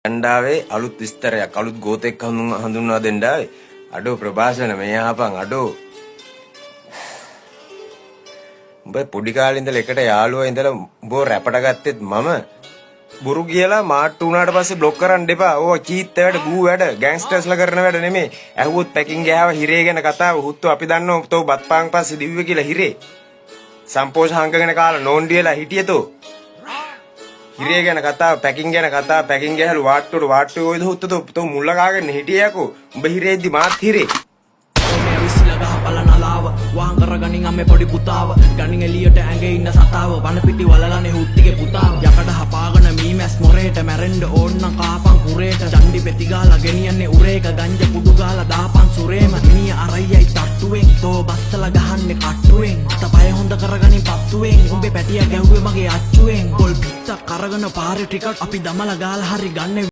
ඇන්ඩාවේ අලුත් විස්තරයක් අලුත් ගෝතෙක් හඳුන්වා දෙන්න ආවේ. අඩෝ ප්‍රභාසන මේ ආපන් අඩෝ. උඹ පොඩි කාලේ ඉඳලා එකට යාළුවා ඉඳලා උඹ රැපට ගත්තෙත් මම බුරු කියලා මාට්ටු උනාට පස්සේ બ્લોක් කරන්න එපා. ඕ චීත් වැඩ ගූ වැඩ ගෑන්ග්ස්ටර්ස්ලා කරන වැඩ නෙමෙයි. ඇහුවොත් පැකින් ගෑව හිරේ ගැන කතාව හුත්තු අපි දන්නව තෝ බත් පාන් පස්සේ දිව්වේ කියලා හිරේ. සම්පෝෂ හංගගෙන කාලා නෝන්ඩියලා හිටියතෝ. හිරේ ගැන කතාව පැකින් ගැන කතාව පැකින් ගෑහලු වාට්ටුවට ඔයද හුත්තතෝ තෝ මුල්ල කාගෙන හිටියකෝ. උඹ හිරේද්දි මාත් හිරේ. වාහන් කරගනින් අම්මේ පොඩි පුතාව ගනින් එළියට ඇඟේ ඉන්න සතාව වන පිටි වලලනේ හුත්තිගේ පුතාව යකඩ හපාගෙන මීමැස් මොරේට මැරෙන්න ඕන නම් කාපන් කුරේට චණ්ඩි පෙති ගාලා ගෙනියන්නේ උරේක ගංජ කුඩු ගාලා දාපන් සුරේම මිනිහ අරයයි තට්ටුවෙන් තෝ බස්සලා ගහන්නේ කට්ටුවෙන් තපය හොඳ කරගනින් පත්තුවෙන් උඹේ පැටියා ගැහුවේ මගේ අච්චුවෙන් පොල් පිටක් අරගෙන පාරේ ටිකක් අපි දමලා ගාලා හරි ගන්නේ